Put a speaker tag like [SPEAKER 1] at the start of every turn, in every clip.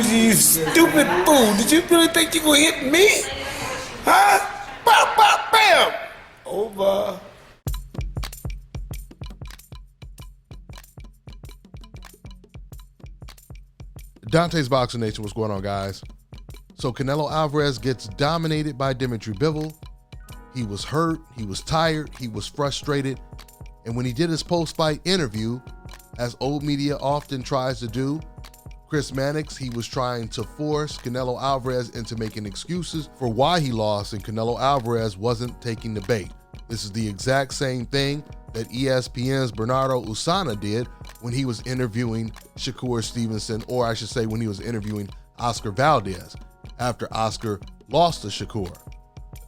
[SPEAKER 1] with you, you stupid fool. Did you really think you gonna hit me? Huh? Bow, bow, bam! Over.
[SPEAKER 2] Dante's Boxing Nation, what's going on, guys? So Canelo Alvarez gets dominated by Dimitri Bivol. He was hurt, he was tired, he was frustrated. And when he did his post-fight interview, as old media often tries to do, Chris Mannix, he was trying to force Canelo Alvarez into making excuses for why he lost, and Canelo Alvarez wasn't taking the bait. This is the exact same thing that ESPN's Bernardo Usana did when he was interviewing Shakur Stevenson, or I should say when he was interviewing Oscar Valdez after Oscar lost to Shakur.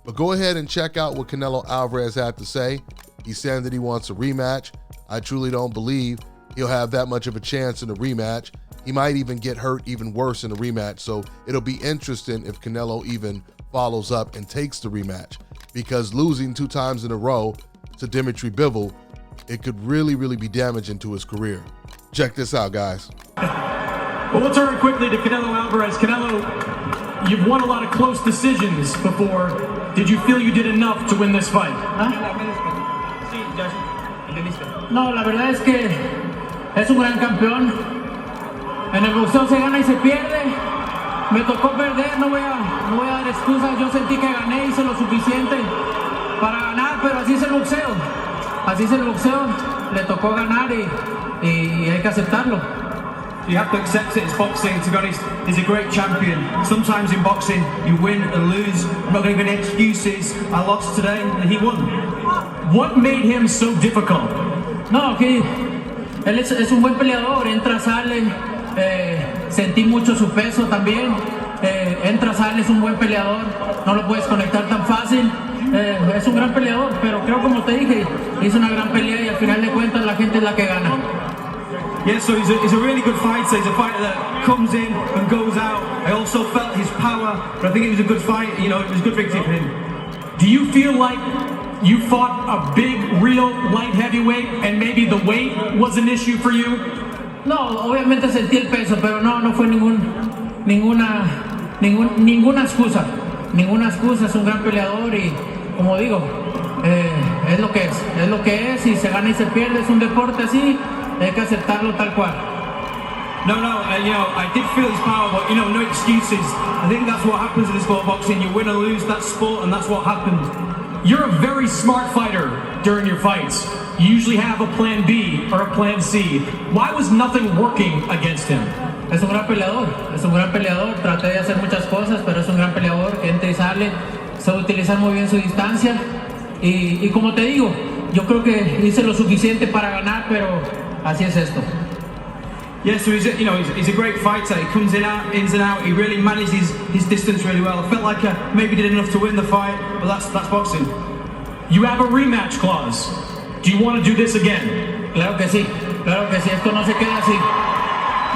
[SPEAKER 2] But go ahead and check out what Canelo Alvarez had to say. He's saying that he wants a rematch. I truly don't believe he'll have that much of a chance in a rematch. He might even get hurt even worse in a rematch, so it'll be interesting if Canelo even follows up and takes the rematch, because losing 2 times in a row to Dimitri Bivol, it could really, really be damaging to his career. Check this out, guys.
[SPEAKER 3] Well, we'll turn quickly to Canelo Alvarez. Canelo, you've won a lot of close decisions before. Did you feel you did enough to win this fight?
[SPEAKER 4] No, la verdad es que es un gran campeón. En el boxeo se gana y se pierde. Me tocó perder, no voy a dar excusas. Yo sentí que gané, hice lo suficiente para ganar, pero así es el boxeo. Así es el boxeo. Le tocó ganar y hay que aceptarlo.
[SPEAKER 5] You have to accept it, it's boxing. To be honest, he's a great champion. Sometimes in boxing, you win and lose. I'm not going to give any excuses. I lost today and he won.
[SPEAKER 3] What made him so difficult?
[SPEAKER 4] No, que él es un buen peleador, entra, sale. Sentí mucho su peso también. Entra, sale, es un buen peleador. No lo puedes conectar tan fácil. Es un gran peleador, pero creo, como te dije, hizo una gran pelea y al final de cuentas la gente es la que gana.
[SPEAKER 5] Yeah, so he's a really good fighter. He's a fighter that comes in and goes out. I also felt his power, but I think it was a good fight. You know, it was a good victory for him.
[SPEAKER 3] Do you feel like you fought a big, real light heavyweight and maybe the weight was an issue for you?
[SPEAKER 4] No, obviamente sentí el peso, pero no fue ninguna excusa. Ninguna excusa, es un gran peleador y, como digo, es lo que es y se gana y se pierde, es un deporte así. Hay que aceptarlo tal cual.
[SPEAKER 5] No, you know, I did feel his power, but, you know, no excuses. I think that's what happens in the sport of boxing. You win or lose, that's sport, and that's what happened.
[SPEAKER 3] You're a very smart fighter during your fights. You usually have a plan B or a plan C. Why was nothing working against him?
[SPEAKER 4] Es un gran peleador, traté de hacer muchas cosas, pero es un gran peleador que entra y sale, sabe utilizar muy bien su distancia y como te digo, yo creo que hice lo suficiente para ganar, pero así es esto.
[SPEAKER 5] Yeah, so he's a great fighter. He comes ins and out. He really manages his distance really well. I felt like maybe did enough to win the fight, but that's boxing.
[SPEAKER 3] You have a rematch clause. Do you want to do this again?
[SPEAKER 4] Claro que sí, esto no se queda así.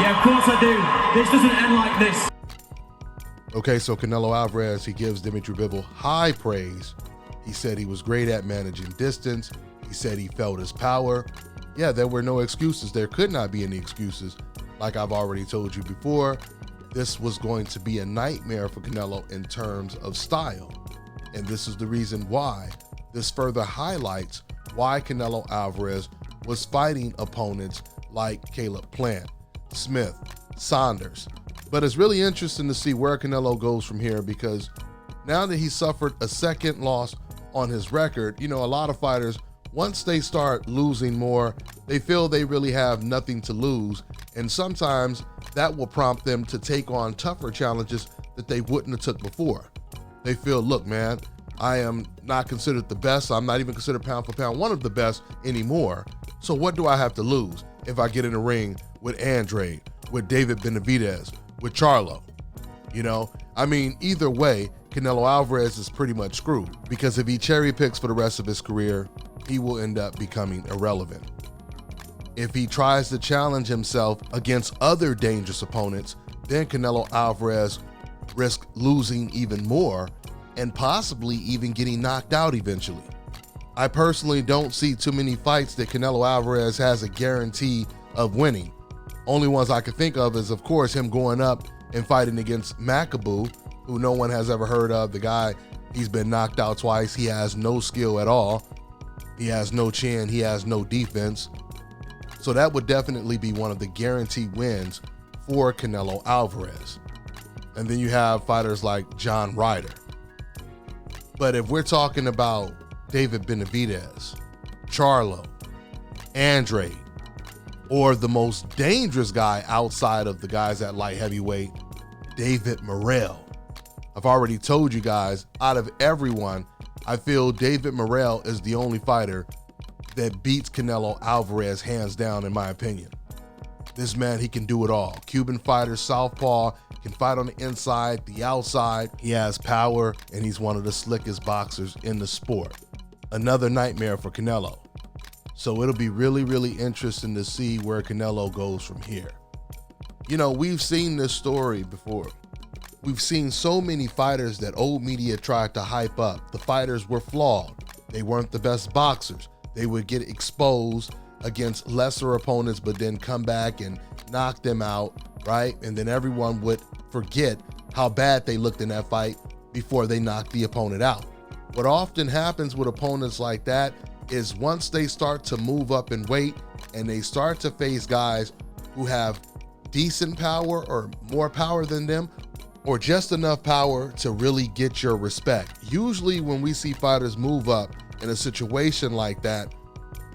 [SPEAKER 5] Yeah, of course I do. This doesn't end like this.
[SPEAKER 2] Okay, so Canelo Alvarez, he gives Dimitri Bivol high praise. He said he was great at managing distance. He said he felt his power. Yeah, there were no excuses. There could not be any excuses. Like I've already told you before, this was going to be a nightmare for Canelo in terms of style. And this is the reason why. This further highlights why Canelo Alvarez was fighting opponents like Caleb Plant, Smith, Saunders. But it's really interesting to see where Canelo goes from here, because now that he suffered a second loss on his record, you know, a lot of fighters, once they start losing more, they feel they really have nothing to lose. And sometimes that will prompt them to take on tougher challenges that they wouldn't have took before. They feel, look, man, I am not considered the best. I'm not even considered pound for pound one of the best anymore. So what do I have to lose if I get in the ring with Andre, with David Benavidez, with Charlo? You know, I mean, either way, Canelo Alvarez is pretty much screwed, because if he cherry picks for the rest of his career, he will end up becoming irrelevant. If he tries to challenge himself against other dangerous opponents, then Canelo Alvarez risks losing even more and possibly even getting knocked out eventually. I personally don't see too many fights that Canelo Alvarez has a guarantee of winning. Only ones I can think of is, of course, him going up and fighting against Makabu, who no one has ever heard of. The guy, he's been knocked out twice. He has no skill at all. He has no chin. He has no defense. So that would definitely be one of the guaranteed wins for Canelo Alvarez. And then you have fighters like John Ryder. But if we're talking about David Benavidez, Charlo, Andre, or the most dangerous guy outside of the guys at light heavyweight, David Morrell. I've already told you guys, out of everyone, I feel David Morrell is the only fighter that beats Canelo Alvarez hands down, in my opinion. This man, he can do it all. Cuban fighter, southpaw, can fight on the inside, the outside. He has power, and he's one of the slickest boxers in the sport. Another nightmare for Canelo. So it'll be really, really interesting to see where Canelo goes from here. You know, we've seen this story before. We've seen so many fighters that old media tried to hype up. The fighters were flawed. They weren't the best boxers. They would get exposed against lesser opponents, but then come back and knock them out, right? And then everyone would forget how bad they looked in that fight before they knocked the opponent out. What often happens with opponents like that is once they start to move up in weight and they start to face guys who have decent power or more power than them, or just enough power to really get your respect. Usually when we see fighters move up in a situation like that,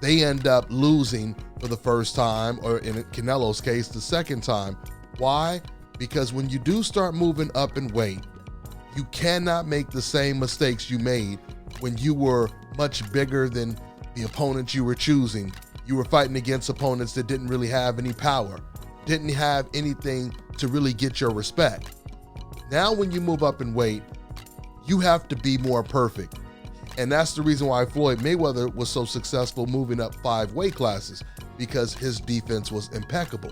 [SPEAKER 2] they end up losing for the first time, or in Canelo's case, the second time. Why? Because when you do start moving up in weight, you cannot make the same mistakes you made when you were much bigger than the opponents you were choosing. You were fighting against opponents that didn't really have any power, didn't have anything to really get your respect. Now when you move up in weight, you have to be more perfect. And that's the reason why Floyd Mayweather was so successful moving up 5 weight classes, because his defense was impeccable.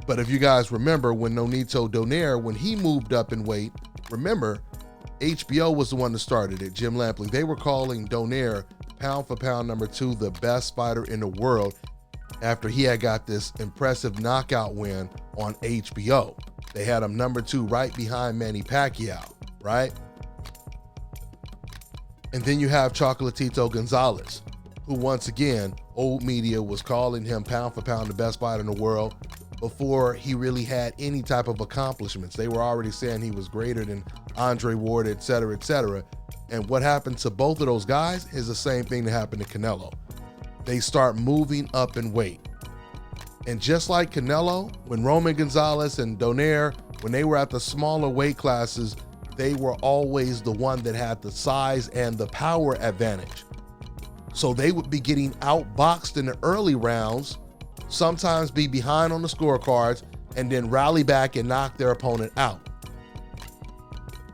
[SPEAKER 2] But if you guys remember when Nonito Donaire, when he moved up in weight, remember, HBO was the one that started it, Jim Lampley. They were calling Donaire pound for pound #2, the best fighter in the world, after he had got this impressive knockout win on HBO. They had him #2 right behind Manny Pacquiao, right? And then you have Chocolatito Gonzalez, who once again, old media was calling him pound for pound the best fighter in the world before he really had any type of accomplishments. They were already saying he was greater than Andre Ward, et cetera, et cetera. And what happened to both of those guys is the same thing that happened to Canelo. They start moving up in weight. And just like Canelo, when Roman Gonzalez and Donaire, when they were at the smaller weight classes, they were always the one that had the size and the power advantage. So they would be getting outboxed in the early rounds, sometimes be behind on the scorecards, and then rally back and knock their opponent out.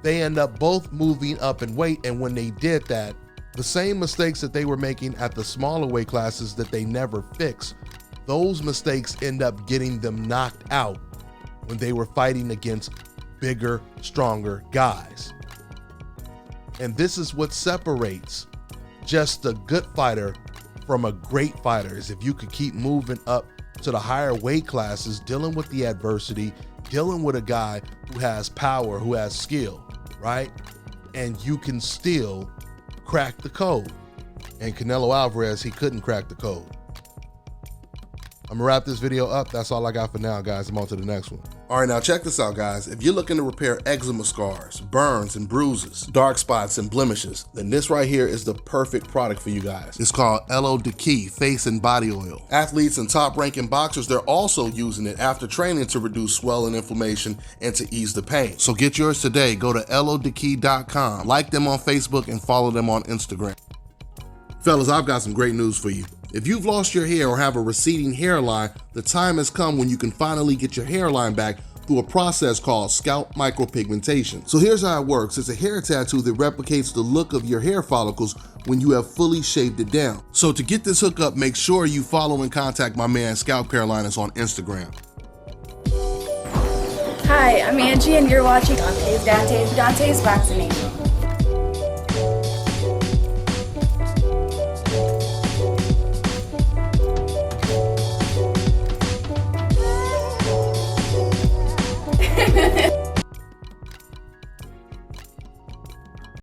[SPEAKER 2] They end up both moving up in weight, and when they did that, the same mistakes that they were making at the smaller weight classes that they never fixed, those mistakes end up getting them knocked out when they were fighting against bigger, stronger guys. And this is what separates just a good fighter from a great fighter, is if you could keep moving up to the higher weight classes, dealing with the adversity, dealing with a guy who has power, who has skill, right? And you can still crack the code. And Canelo Alvarez, he couldn't crack the code. I'm gonna wrap this video up. That's all I got for now, guys. I'm on to the next one. All right, now check this out, guys. If you're looking to repair eczema scars, burns and bruises, dark spots and blemishes, then this right here is the perfect product for you guys. It's called Elo Diki Face and Body Oil. Athletes and top-ranking boxers, they're also using it after training to reduce swelling, inflammation, and to ease the pain. So get yours today. Go to elodiki.com, like them on Facebook, and follow them on Instagram. Fellas, I've got some great news for you. If you've lost your hair or have a receding hairline, the time has come when you can finally get your hairline back through a process called scalp micropigmentation. So here's how it works. It's a hair tattoo that replicates the look of your hair follicles when you have fully shaved it down. So to get this hookup, make sure you follow and contact my man Scalp Carolinas on Instagram.
[SPEAKER 6] Hi, I'm Angie and you're watching Dante's Boxing.